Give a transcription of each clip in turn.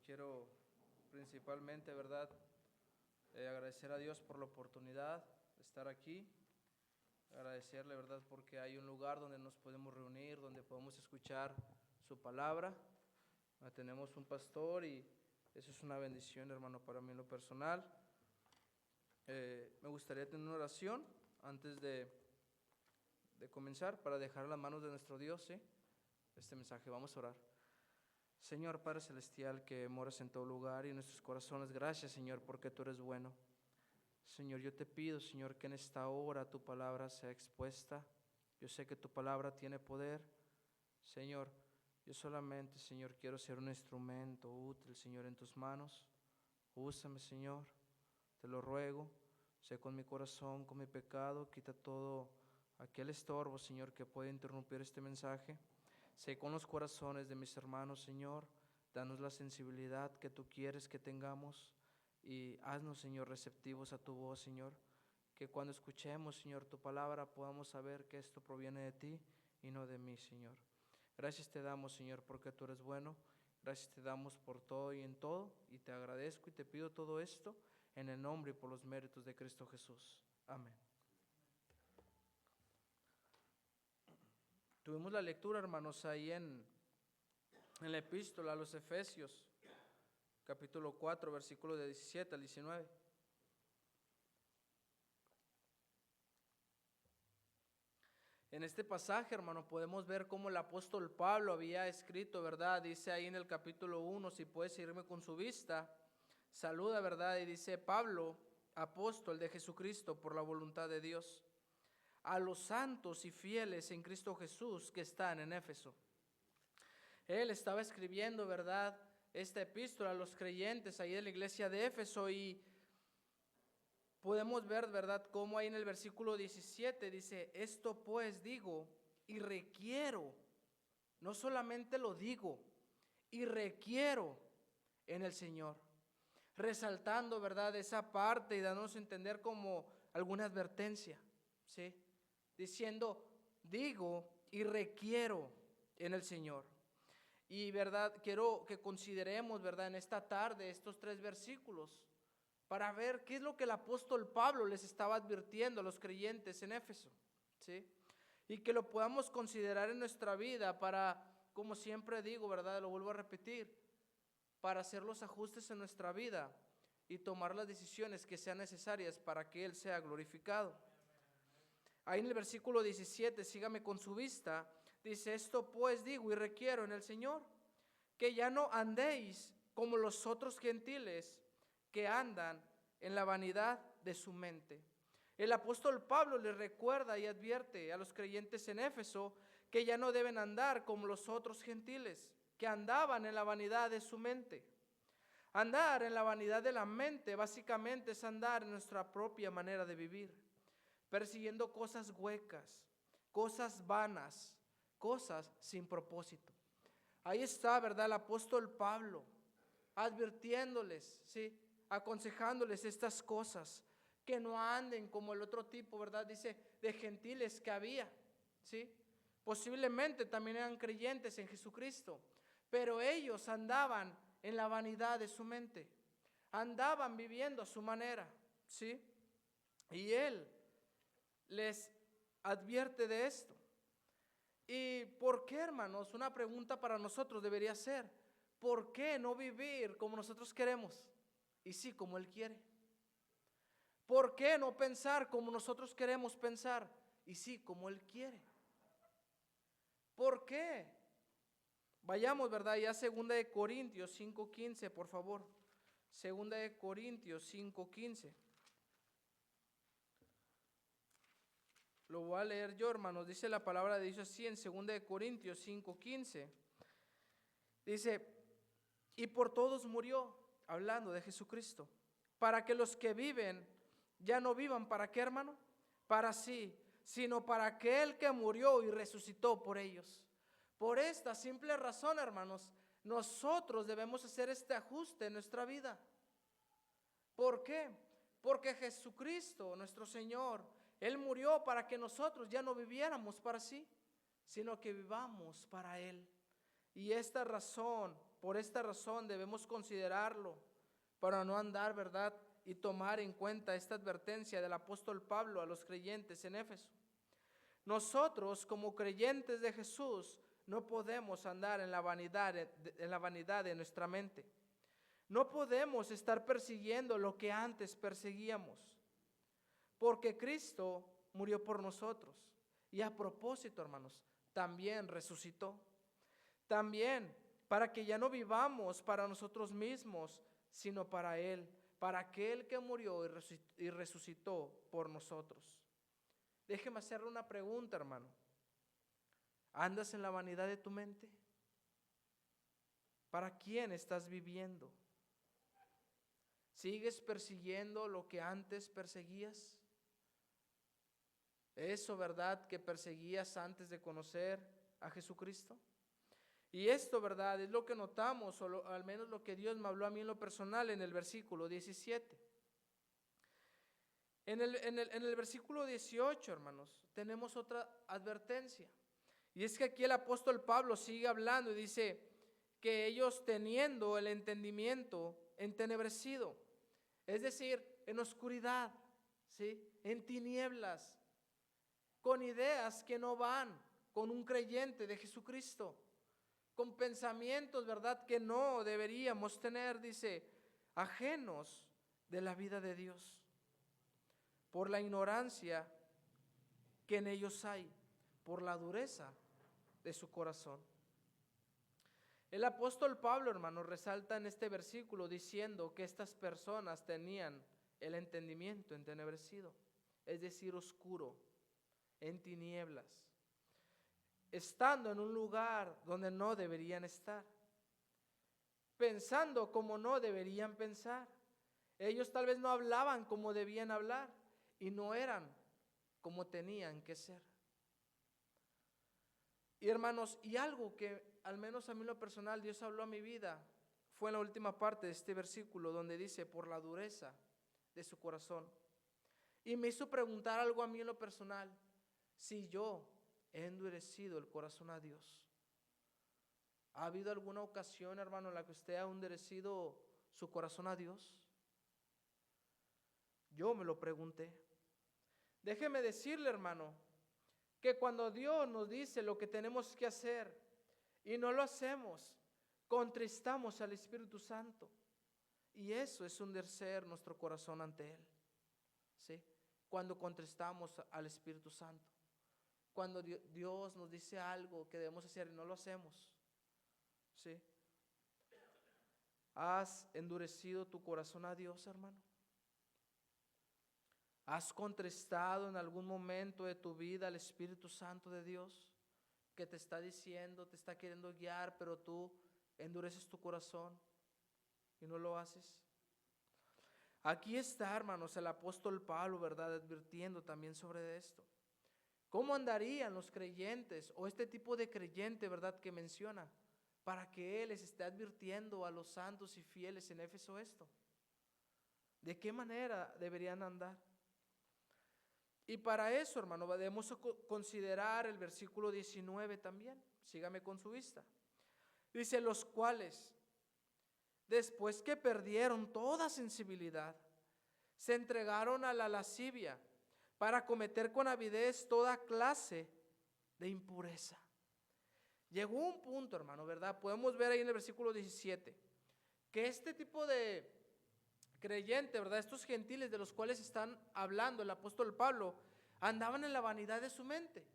quiero principalmente, ¿verdad? Agradecer a Dios por la oportunidad de estar aquí. Agradecerle, ¿verdad? Porque hay un lugar donde nos podemos reunir, donde podemos escuchar su palabra. Tenemos un pastor y eso es una bendición, hermano, para mí en lo personal. Me gustaría tener una oración antes de comenzar para dejar las manos de nuestro Dios, ¿sí? Este mensaje. Vamos a orar. Señor Padre Celestial, que moras en todo lugar y en nuestros corazones, gracias, Señor, porque tú eres bueno. Señor, yo te pido, Señor, que en esta hora tu palabra sea expuesta. Yo sé que tu palabra tiene poder. Señor, yo solamente, Señor, quiero ser un instrumento útil, Señor, en tus manos. Úsame, Señor, te lo ruego. Sé con mi corazón, con mi pecado, quita todo aquel estorbo, Señor, que puede interrumpir este mensaje. Sé con los corazones de mis hermanos, Señor, danos la sensibilidad que tú quieres que tengamos y haznos, Señor, receptivos a tu voz, Señor, que cuando escuchemos, Señor, tu palabra podamos saber que esto proviene de ti y no de mí, Señor. Gracias te damos, Señor, porque tú eres bueno. Gracias te damos por todo y en todo y te agradezco y te pido todo esto en el nombre y por los méritos de Cristo Jesús. Amén. Tuvimos la lectura, hermanos, ahí en la epístola a los Efesios, capítulo 4, versículos de 17 al 19. En este pasaje, hermano, podemos ver cómo el apóstol Pablo había escrito, ¿verdad? Dice ahí en el capítulo 1, si puedes seguirme con su vista, saluda, ¿verdad? Y dice: Pablo, apóstol de Jesucristo por la voluntad de Dios, a los santos y fieles en Cristo Jesús que están en Éfeso. Él estaba escribiendo, ¿verdad?, esta epístola a los creyentes ahí de la iglesia de Éfeso y podemos ver, ¿verdad?, cómo ahí en el versículo 17 dice: esto pues digo y requiero, no solamente lo digo, y requiero en el Señor. Resaltando, ¿verdad?, esa parte y dándonos a entender como alguna advertencia, ¿sí? Diciendo, digo y requiero en el Señor. Y, ¿verdad?, quiero que consideremos, ¿verdad?, en esta tarde estos 3 versículos para ver qué es lo que el apóstol Pablo les estaba advirtiendo a los creyentes en Éfeso, ¿sí? Y que lo podamos considerar en nuestra vida para, como siempre digo, ¿verdad?, lo vuelvo a repetir, para hacer los ajustes en nuestra vida y tomar las decisiones que sean necesarias para que Él sea glorificado. Ahí en el versículo 17, sígame con su vista, dice: esto pues digo y requiero en el Señor, que ya no andéis como los otros gentiles que andan en la vanidad de su mente. El apóstol Pablo les recuerda y advierte a los creyentes en Éfeso que ya no deben andar como los otros gentiles que andaban en la vanidad de su mente. Andar en la vanidad de la mente básicamente es andar en nuestra propia manera de vivir, persiguiendo cosas huecas, cosas vanas, cosas sin propósito. Ahí está, ¿verdad?, el apóstol Pablo advirtiéndoles, ¿sí?, aconsejándoles estas cosas, que no anden como el otro tipo, ¿verdad?, dice, de gentiles que había, ¿sí? Posiblemente también eran creyentes en Jesucristo, pero ellos andaban en la vanidad de su mente, andaban viviendo a su manera, ¿sí? Y Él les advierte de esto. ¿Y por qué, hermanos? Una pregunta para nosotros debería ser: ¿por qué no vivir como nosotros queremos? Y sí, como Él quiere. ¿Por qué no pensar como nosotros queremos pensar? Y sí, como Él quiere. ¿Por qué? Vayamos, ¿verdad?, ya a 2 Corintios 5:15, por favor. 2 Corintios 5:15. Lo voy a leer yo, hermanos. Dice la palabra de Dios así en 2 Corintios 5:15. Dice: y por todos murió, hablando de Jesucristo, para que los que viven ya no vivan, ¿para qué, hermano? Para sí, sino para aquel que murió y resucitó por ellos. Por esta simple razón, hermanos, nosotros debemos hacer este ajuste en nuestra vida. ¿Por qué? Porque Jesucristo, nuestro Señor, Él murió para que nosotros ya no viviéramos para sí, sino que vivamos para Él. Y esta razón por esta razón debemos considerarlo para no andar, ¿verdad? Y tomar en cuenta esta advertencia del apóstol Pablo a los creyentes en Éfeso. Nosotros, como creyentes de Jesús, no podemos andar en la vanidad de nuestra mente. No podemos estar persiguiendo lo que antes perseguíamos, porque Cristo murió por nosotros. Y a propósito, hermanos, también resucitó. También para que ya no vivamos para nosotros mismos, sino para Él, para aquel que murió y resucitó por nosotros. Déjeme hacerle una pregunta, hermano. ¿Andas en la vanidad de tu mente? ¿Para quién estás viviendo? ¿Sigues persiguiendo lo que antes perseguías? ¿Eso, verdad, que perseguías antes de conocer a Jesucristo? Y esto, verdad, es lo que notamos, o al menos lo que Dios me habló a mí en lo personal en el versículo 17. En el versículo 18, hermanos, tenemos otra advertencia. Y es que aquí el apóstol Pablo sigue hablando y dice que ellos teniendo el entendimiento entenebrecido, es decir, en oscuridad, ¿sí? En tinieblas, con ideas que no van con un creyente de Jesucristo, con pensamientos, ¿verdad?, que no deberíamos tener, dice, ajenos de la vida de Dios, por la ignorancia que en ellos hay, por la dureza de su corazón. El apóstol Pablo, hermano, resalta en este versículo diciendo que estas personas tenían el entendimiento entenebrecido, es decir, oscuro, en tinieblas, estando en un lugar donde no deberían estar, pensando como no deberían pensar. Ellos tal vez no hablaban como debían hablar y no eran como tenían que ser. Y hermanos, y algo que al menos a mí en lo personal Dios habló a mi vida fue en la última parte de este versículo donde dice por la dureza de su corazón. Y me hizo preguntar algo a mí en lo personal, si yo he endurecido el corazón a Dios. ¿Ha habido alguna ocasión, hermano, en la que usted ha endurecido su corazón a Dios? Yo me lo pregunté. Déjeme decirle, hermano, que cuando Dios nos dice lo que tenemos que hacer y no lo hacemos, contristamos al Espíritu Santo. Y eso es endurecer nuestro corazón ante Él, ¿sí? Cuando contristamos al Espíritu Santo. Cuando Dios nos dice algo que debemos hacer y no lo hacemos, ¿sí? ¿Has endurecido tu corazón a Dios, hermano? ¿Has contristado en algún momento de tu vida al Espíritu Santo de Dios que te está diciendo, te está queriendo guiar, pero tú endureces tu corazón y no lo haces? Aquí está, hermanos, el apóstol Pablo, ¿verdad?, advirtiendo también sobre esto. ¿Cómo andarían los creyentes o este tipo de creyente, verdad, que menciona, para que él les esté advirtiendo a los santos y fieles en Éfeso esto? ¿De qué manera deberían andar? Y para eso, hermano, debemos considerar el versículo 19 también. Sígame con su vista. Dice, los cuales, después que perdieron toda sensibilidad, se entregaron a la lascivia para cometer con avidez toda clase de impureza. Llegó un punto, hermano, ¿verdad? Podemos ver ahí en el versículo 17, que este tipo de creyente, ¿verdad?, estos gentiles de los cuales están hablando el apóstol Pablo, andaban en la vanidad de su mente,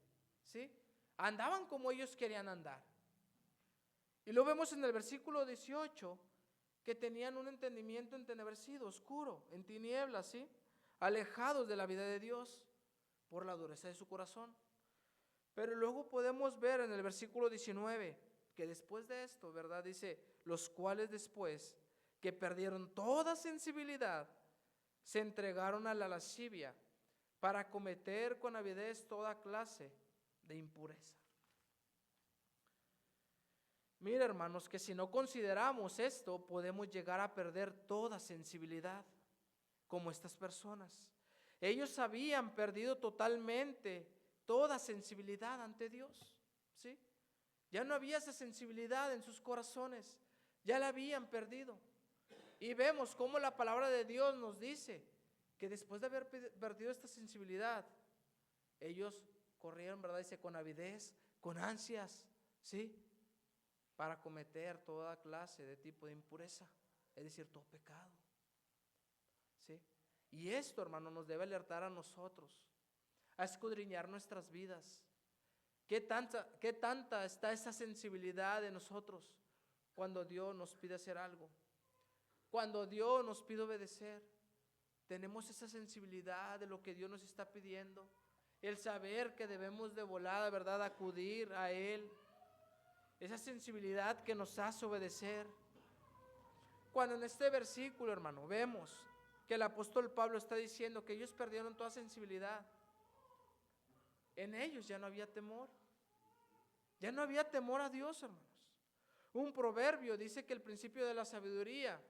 ¿sí? Andaban como ellos querían andar. Y lo vemos en el versículo 18, que tenían un entendimiento entenebrecido, oscuro, en tinieblas, ¿sí?, alejados de la vida de Dios por la dureza de su corazón. Pero luego podemos ver en el versículo 19, que después de esto, ¿verdad?, dice, los cuales después que perdieron toda sensibilidad, se entregaron a la lascivia para cometer con avidez toda clase de impureza. Mira, hermanos, que si no consideramos esto, podemos llegar a perder toda sensibilidad, como estas personas. Ellos habían perdido totalmente toda sensibilidad ante Dios, ¿sí? Ya no había esa sensibilidad en sus corazones. Ya la habían perdido. Y vemos cómo la palabra de Dios nos dice que después de haber perdido esta sensibilidad, ellos corrieron, ¿verdad? Dice, con avidez, con ansias, ¿sí? Para cometer toda clase de tipo de impureza, es decir, todo pecado, ¿sí? Y esto, hermano, nos debe alertar a nosotros, a escudriñar nuestras vidas. ¿Qué tanta está esa sensibilidad de nosotros cuando Dios nos pide hacer algo? Cuando Dios nos pide obedecer, tenemos esa sensibilidad de lo que Dios nos está pidiendo, el saber que debemos de volada, ¿verdad?, acudir a Él, esa sensibilidad que nos hace obedecer. Cuando en este versículo, hermano, vemos que el apóstol Pablo está diciendo que ellos perdieron toda sensibilidad, en ellos ya no había temor, ya no había temor a Dios, hermanos. Un proverbio dice que el principio de la sabiduría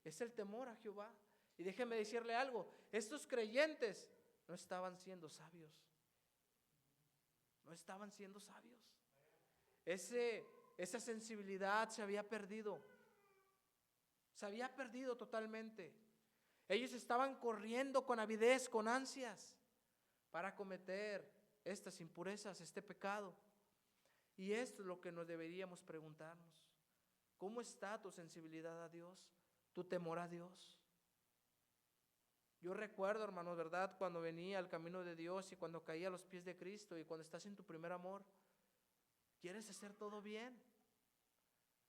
es el temor a Jehová. Y déjeme decirle algo, estos creyentes no estaban siendo sabios, no estaban siendo sabios. Esa sensibilidad se había perdido totalmente. Ellos estaban corriendo con avidez, con ansias, para cometer estas impurezas, este pecado. Y esto es lo que nos deberíamos preguntarnos. ¿Cómo está tu sensibilidad a Dios? ¿Tu temor a Dios? Yo recuerdo, hermanos, ¿verdad?, cuando venía al camino de Dios y cuando caía a los pies de Cristo y cuando estás en tu primer amor, ¿quieres hacer todo bien?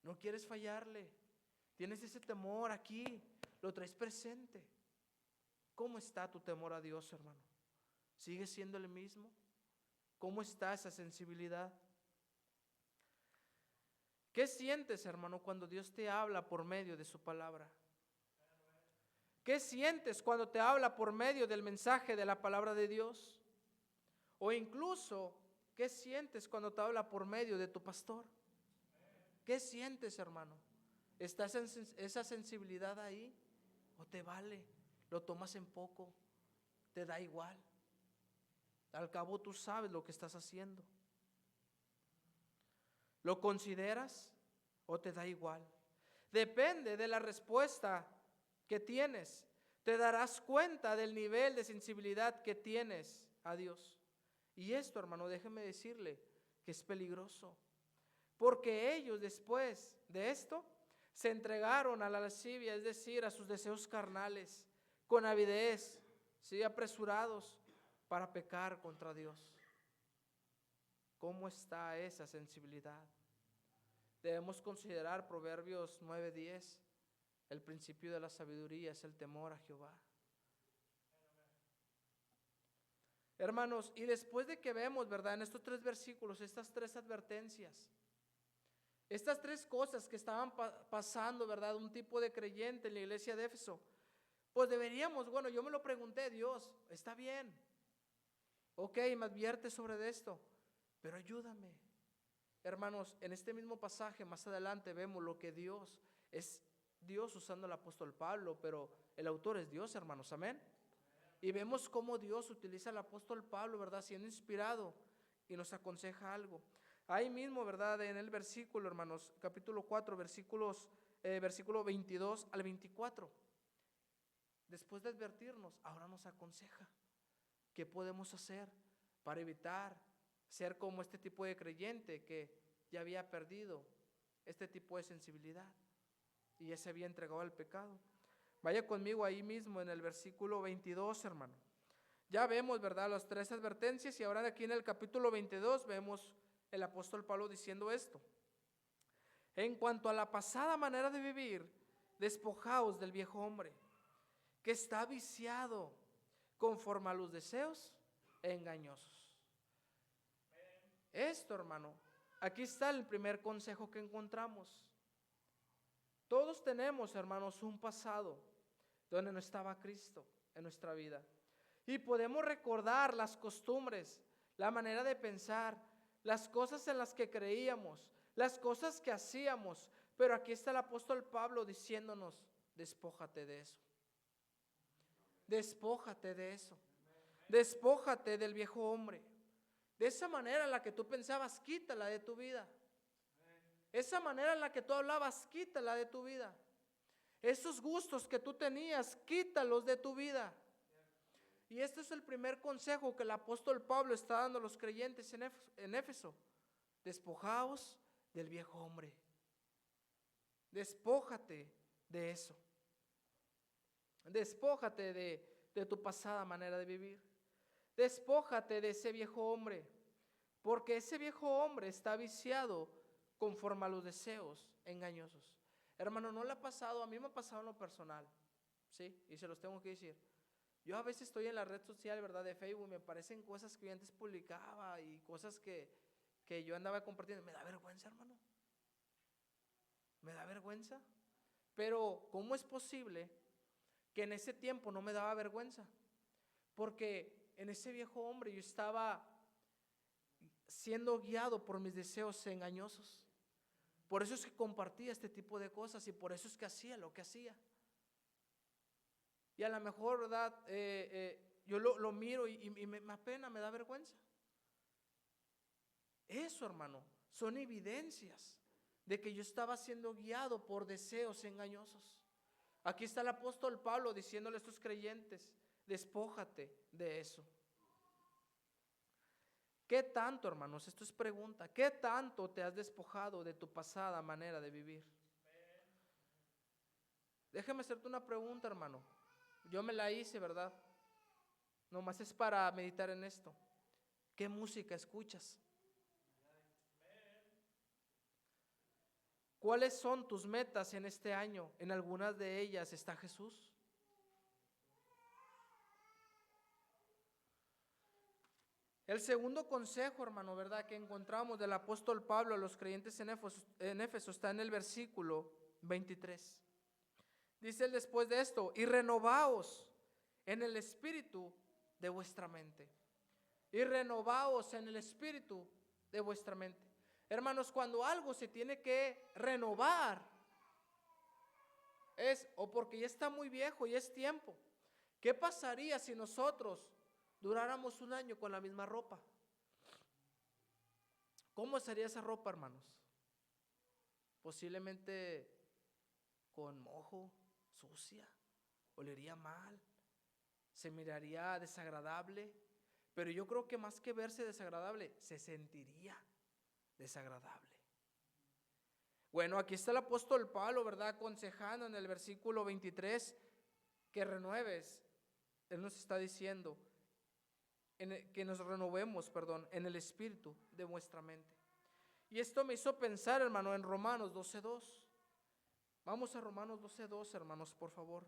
¿No quieres fallarle? ¿Tienes ese temor aquí? ¿Lo traes presente? ¿Cómo está tu temor a Dios, hermano? ¿Sigue siendo el mismo? ¿Cómo está esa sensibilidad? ¿Qué sientes, hermano, cuando Dios te habla por medio de su palabra? ¿Qué sientes cuando te habla por medio del mensaje de la palabra de Dios? O incluso, ¿qué sientes cuando te habla por medio de tu pastor? ¿Qué sientes, hermano? ¿Está esa sensibilidad ahí? ¿O te vale? ¿Lo tomas en poco? ¿Te da igual? Al cabo tú sabes lo que estás haciendo. ¿Lo consideras o te da igual? Depende de la respuesta que tienes. Te darás cuenta del nivel de sensibilidad que tienes a Dios. Y esto, hermano, déjeme decirle que es peligroso. Porque ellos después de esto se entregaron a la lascivia, es decir, a sus deseos carnales, con avidez, ¿sí?, apresurados para pecar contra Dios. ¿Cómo está esa sensibilidad? Debemos considerar Proverbios 9:10. El principio de la sabiduría es el temor a Jehová. Hermanos, y después de que vemos, ¿verdad?, en estos 3 versículos, estas 3 advertencias, estas 3 cosas que estaban pasando, ¿verdad?, un tipo de creyente en la iglesia de Éfeso, pues deberíamos, bueno, yo me lo pregunté, Dios, está bien, ok, me advierte sobre esto, pero ayúdame. Hermanos, en este mismo pasaje, más adelante, vemos lo que es Dios usando al apóstol Pablo, pero el autor es Dios, hermanos, amén. Y vemos cómo Dios utiliza al apóstol Pablo, ¿verdad?, siendo inspirado y nos aconseja algo. Ahí mismo, ¿verdad?, en el versículo, hermanos, capítulo 4, versículo 22 al 24. Después de advertirnos, ahora nos aconseja qué podemos hacer para evitar ser como este tipo de creyente que ya había perdido este tipo de sensibilidad y ya se había entregado al pecado. Vaya conmigo ahí mismo en el versículo 22, hermano. Ya vemos, ¿verdad?, las 3 advertencias y ahora aquí en el capítulo 22 vemos el apóstol Pablo diciendo esto. En cuanto a la pasada manera de vivir, despojaos del viejo hombre, que está viciado conforme a los deseos engañosos. Esto, hermano, aquí está el primer consejo que encontramos. Todos tenemos, hermanos, un pasado donde no estaba Cristo en nuestra vida. Y podemos recordar las costumbres, la manera de pensar, las cosas en las que creíamos, las cosas que hacíamos. Pero aquí está el apóstol Pablo diciéndonos, despójate de eso. Despójate de eso. Despójate del viejo hombre. De esa manera en la que tú pensabas, quítala de tu vida. Esa manera en la que tú hablabas, quítala de tu vida. Esos gustos que tú tenías, quítalos de tu vida. Y este es el primer consejo que el apóstol Pablo está dando a los creyentes en Éfeso. Despojaos del viejo hombre. Despójate de eso. Despójate de tu pasada manera de vivir. Despójate de ese viejo hombre. Porque ese viejo hombre está viciado conforme a los deseos engañosos. Hermano, ¿no le ha pasado? A mí me ha pasado en lo personal, ¿sí? Y se los tengo que decir. Yo a veces estoy en la red social, ¿verdad? De Facebook, me parecen cosas que yo antes publicaba y cosas que yo andaba compartiendo. Me da vergüenza, hermano. Me da vergüenza. Pero, ¿cómo es posible que en ese tiempo no me daba vergüenza? Porque en ese viejo hombre yo estaba siendo guiado por mis deseos engañosos. Por eso es que compartía este tipo de cosas y por eso es que hacía lo que hacía. Y a lo mejor, ¿verdad? Yo lo miro y me apena, me da vergüenza. Eso, hermano, son evidencias de que yo estaba siendo guiado por deseos engañosos. Aquí está el apóstol Pablo diciéndole a estos creyentes, despójate de eso. ¿Qué tanto, hermanos? Esto es pregunta. ¿Qué tanto te has despojado de tu pasada manera de vivir? Déjame hacerte una pregunta, hermano. Yo me la hice, ¿verdad? Nomás es para meditar en esto. ¿Qué música escuchas? ¿Cuáles son tus metas en este año? En algunas de ellas está Jesús. El segundo consejo, hermano, ¿verdad? Que encontramos del apóstol Pablo a los creyentes en Éfeso está en el versículo 23. Dice él después de esto, y renovaos en el espíritu de vuestra mente. Y renovaos en el espíritu de vuestra mente. Hermanos, cuando algo se tiene que renovar, es o porque ya está muy viejo y es tiempo. ¿Qué pasaría si nosotros duráramos un año con la misma ropa? ¿Cómo sería esa ropa, hermanos? Posiblemente con mojo, sucia, olería mal, se miraría desagradable, pero yo creo que más que verse desagradable, se sentiría desagradable. Bueno, aquí está el apóstol Pablo, ¿verdad? Aconsejando en el versículo 23 que renueves. Él nos está diciendo que nos renovemos, en el espíritu de vuestra mente. Y esto me hizo pensar, hermano, en Romanos 12:2. Vamos a Romanos 12:2, hermanos, por favor.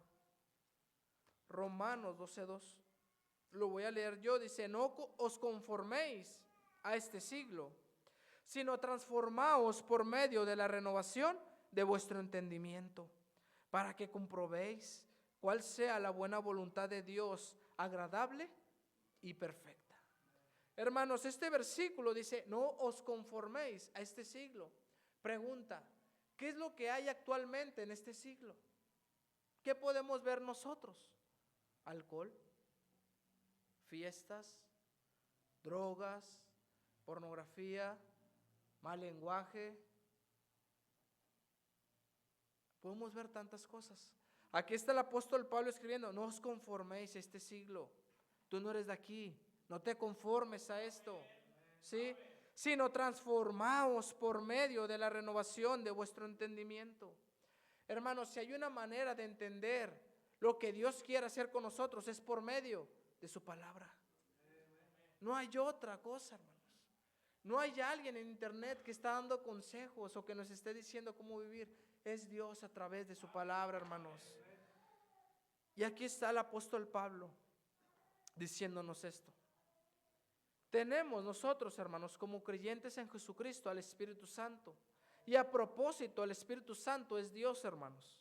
Romanos 12:2. Lo voy a leer yo. Dice, no os conforméis a este siglo, sino transformaos por medio de la renovación de vuestro entendimiento, para que comprobéis cuál sea la buena voluntad de Dios, agradable y perfecta. Hermanos, este versículo dice, no os conforméis a este siglo. Pregunta, ¿qué es lo que hay actualmente en este siglo? ¿Qué podemos ver nosotros? Alcohol, fiestas, drogas, pornografía, mal lenguaje. Podemos ver tantas cosas. Aquí está el apóstol Pablo escribiendo, no os conforméis a este siglo. Tú no eres de aquí, no te conformes a esto, ¿sí? Sino transformaos por medio de la renovación de vuestro entendimiento. Hermanos, si hay una manera de entender lo que Dios quiere hacer con nosotros, es por medio de su palabra. No hay otra cosa, hermanos. No hay alguien en internet que está dando consejos o que nos esté diciendo cómo vivir. Es Dios a través de su palabra, hermanos. Y aquí está el apóstol Pablo diciéndonos esto. Tenemos nosotros, hermanos, como creyentes en Jesucristo, al Espíritu Santo. Y a propósito, el Espíritu Santo es Dios, hermanos.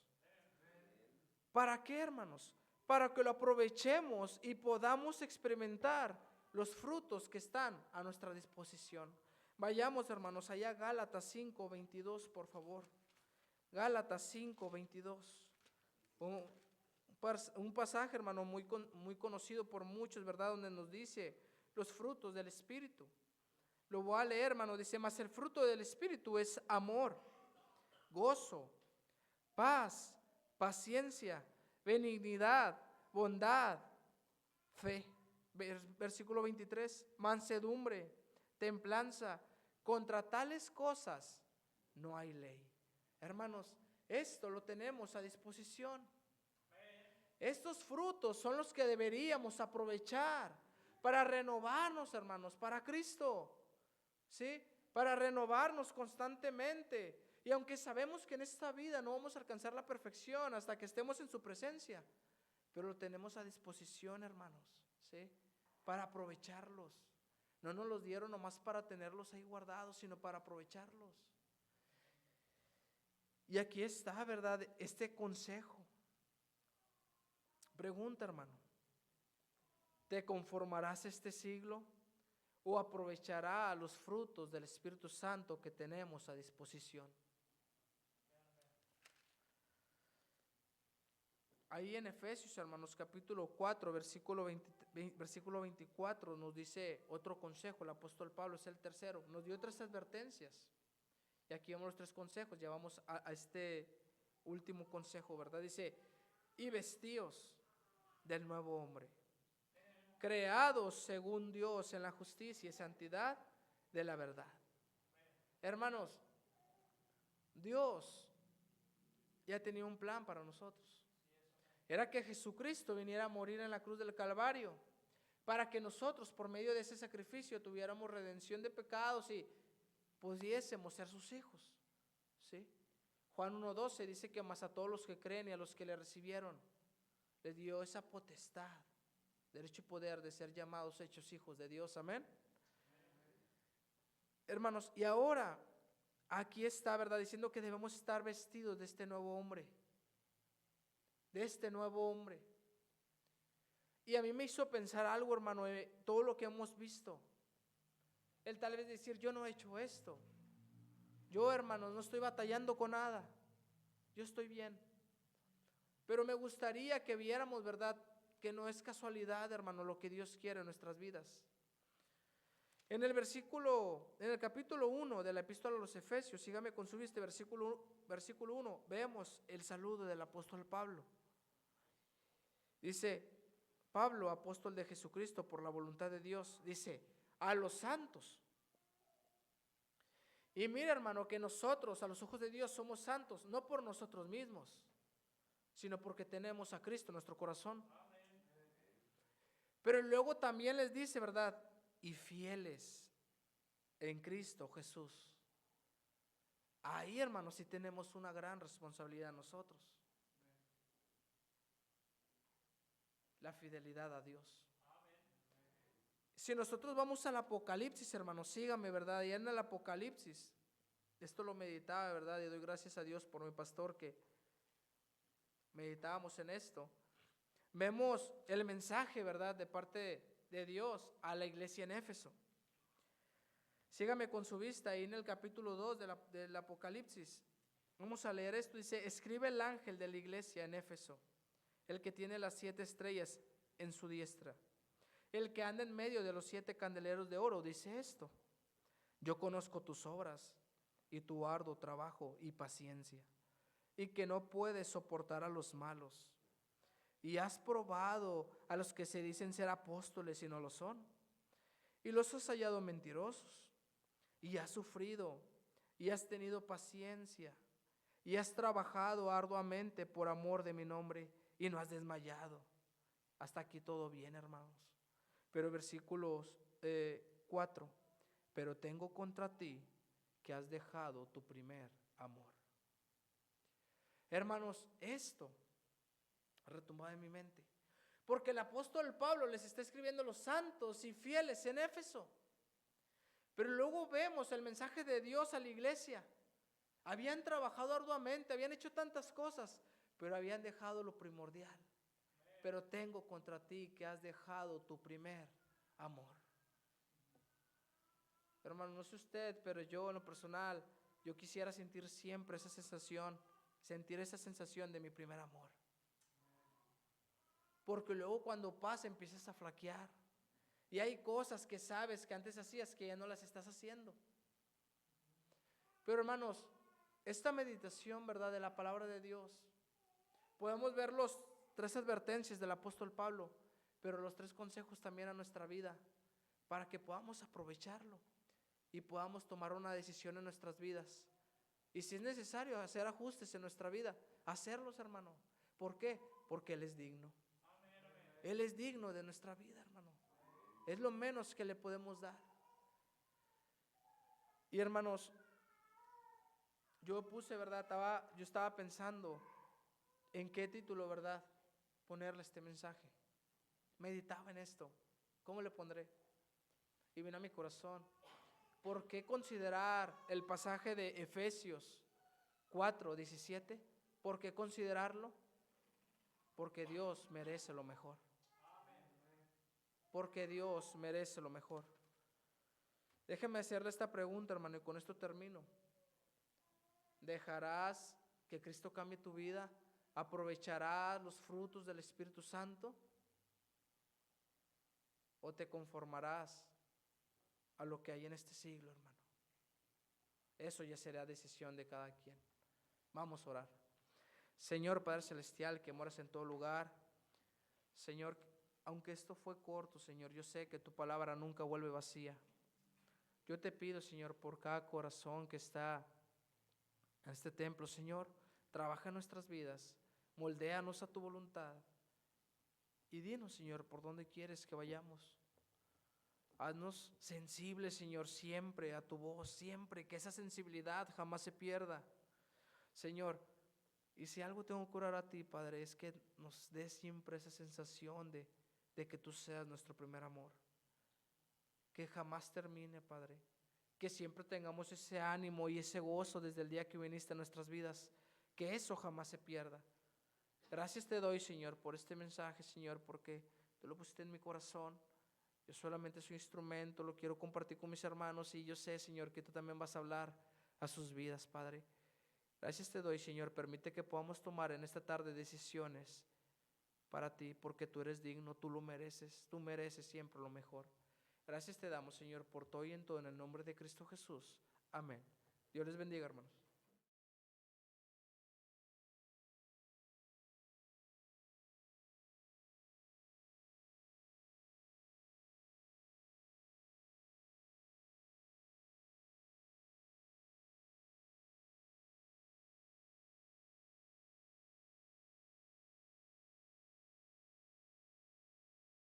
¿Para qué, hermanos? Para que lo aprovechemos y podamos experimentar los frutos que están a nuestra disposición. Vayamos, hermanos, allá a Gálatas 5:22, por favor. Gálatas 5:22. Un pasaje, hermano, muy conocido por muchos, ¿verdad? Donde nos dice los frutos del Espíritu. Lo voy a leer, hermano. Dice, mas el fruto del Espíritu es amor, gozo, paz, paciencia, benignidad, bondad, fe. Versículo 23, mansedumbre, templanza. Contra tales cosas no hay ley. Hermanos, esto lo tenemos a disposición. Estos frutos son los que deberíamos aprovechar para renovarnos, hermanos, para Cristo, ¿sí? Para renovarnos constantemente. Y aunque sabemos que en esta vida no vamos a alcanzar la perfección hasta que estemos en su presencia, pero lo tenemos a disposición, hermanos, ¿sí? Para aprovecharlos. No nos los dieron nomás para tenerlos ahí guardados, sino para aprovecharlos. Y aquí está, ¿verdad?, este consejo. Pregunta, hermano, ¿te conformarás este siglo o aprovecharás los frutos del Espíritu Santo que tenemos a disposición? Ahí en Efesios, hermanos, capítulo 4, versículo 24, nos dice otro consejo. El apóstol Pablo es el tercero. Nos dio 3 advertencias. Y aquí vemos los 3 consejos. Ya vamos a este último consejo, ¿verdad? Dice, y vestíos del nuevo hombre, creados según Dios en la justicia y santidad de la verdad. Hermanos, Dios ya tenía un plan para nosotros. Era que Jesucristo viniera a morir en la cruz del Calvario para que nosotros, por medio de ese sacrificio, tuviéramos redención de pecados y pudiésemos ser sus hijos, ¿sí? Juan 1:12 dice que más a todos los que creen y a los que le recibieron, le dio esa potestad, derecho y poder de ser llamados, hechos hijos de Dios. Amén. Hermanos, y ahora aquí está, ¿verdad?, diciendo que debemos estar vestidos de este nuevo hombre. De este nuevo hombre. Y a mí me hizo pensar algo, hermano, todo lo que hemos visto. El tal vez decir, yo no he hecho esto. Yo, hermanos, no estoy batallando con nada. Yo estoy bien. Pero me gustaría que viéramos, ¿verdad?, que no es casualidad, hermano, lo que Dios quiere en nuestras vidas. En el capítulo 1 de la epístola a los Efesios, sígame con su vista, versículo 1, vemos el saludo del apóstol Pablo. Dice, Pablo, apóstol de Jesucristo por la voluntad de Dios, dice, a los santos. Y mira, hermano, que nosotros, a los ojos de Dios, somos santos, no por nosotros mismos, sino porque tenemos a Cristo en nuestro corazón. Pero luego también les dice, ¿verdad?, y fieles en Cristo Jesús. Ahí, hermanos, sí tenemos una gran responsabilidad nosotros. La fidelidad a Dios. Si nosotros vamos al Apocalipsis, hermanos, síganme, ¿verdad? Y en el Apocalipsis, esto lo meditaba, ¿verdad? Y doy gracias a Dios por mi pastor que meditábamos en esto. Vemos el mensaje, ¿verdad?, de parte de Dios a la iglesia en Éfeso. Sígame con su vista ahí en el capítulo 2 del Apocalipsis. Vamos a leer esto. Dice, escribe el ángel de la iglesia en Éfeso, el que tiene las 7 estrellas en su diestra, el que anda en medio de los 7 candeleros de oro, dice esto: yo conozco tus obras y tu arduo trabajo y paciencia, y que no puedes soportar a los malos, y has probado a los que se dicen ser apóstoles y no lo son, y los has hallado mentirosos, y has sufrido, y has tenido paciencia, y has trabajado arduamente por amor de mi nombre, y no has desmayado. Hasta aquí todo bien, hermanos. Pero versículos 4, pero tengo contra ti que has dejado tu primer amor. Hermanos, esto retumbaba en mi mente, porque el apóstol Pablo les está escribiendo a los santos y fieles en Éfeso. Pero luego vemos el mensaje de Dios a la iglesia. Habían trabajado arduamente, habían hecho tantas cosas, pero habían dejado lo primordial. Pero tengo contra ti que has dejado tu primer amor. Hermano, no sé usted, pero yo en lo personal, yo quisiera sentir siempre esa sensación, de mi primer amor. Porque luego cuando pasa empiezas a flaquear. Y hay cosas que sabes que antes hacías que ya no las estás haciendo. Pero hermanos, esta meditación, ¿verdad?, de la palabra de Dios, podemos ver los 3 advertencias del apóstol Pablo, pero los 3 consejos también a nuestra vida, para que podamos aprovecharlo y podamos tomar una decisión en nuestras vidas. Y si es necesario hacer ajustes en nuestra vida, hacerlos, hermano. ¿Por qué? Porque Él es digno. Él es digno de nuestra vida, hermano. Es lo menos que le podemos dar. Y hermanos, yo puse, ¿verdad? Yo estaba pensando en qué título, ¿verdad?, ponerle este mensaje. Meditaba en esto. ¿Cómo le pondré? Y vino a mi corazón. ¿Por qué considerar el pasaje de Efesios 4:17? ¿Por qué considerarlo? Porque Dios merece lo mejor. Porque Dios merece lo mejor. Déjeme hacerle esta pregunta, hermano, y con esto termino. ¿Dejarás que Cristo cambie tu vida? ¿Aprovecharás los frutos del Espíritu Santo? ¿O te conformarás a lo que hay en este siglo, hermano? Eso ya será decisión de cada quien. Vamos a orar. Señor Padre Celestial, que moras en todo lugar, Señor, aunque esto fue corto, Señor, yo sé que tu palabra nunca vuelve vacía. Yo te pido, Señor, por cada corazón que está en este templo, Señor, trabaja en nuestras vidas, moldéanos a tu voluntad y dinos, Señor, por dónde quieres que vayamos. Haznos sensibles, Señor, siempre a tu voz, siempre, que esa sensibilidad jamás se pierda. Señor, y si algo tengo que orar a ti, Padre, es que nos des siempre esa sensación de que tú seas nuestro primer amor. Que jamás termine, Padre. Que siempre tengamos ese ánimo y ese gozo desde el día que viniste a nuestras vidas. Que eso jamás se pierda. Gracias te doy, Señor, por este mensaje, Señor, porque tú lo pusiste en mi corazón. Yo solamente soy instrumento, lo quiero compartir con mis hermanos y yo sé, Señor, que tú también vas a hablar a sus vidas, Padre. Gracias te doy, Señor, permite que podamos tomar en esta tarde decisiones para ti, porque tú eres digno, tú lo mereces, tú mereces siempre lo mejor. Gracias te damos, Señor, por todo y en todo, en el nombre de Cristo Jesús. Amén. Dios les bendiga, hermanos.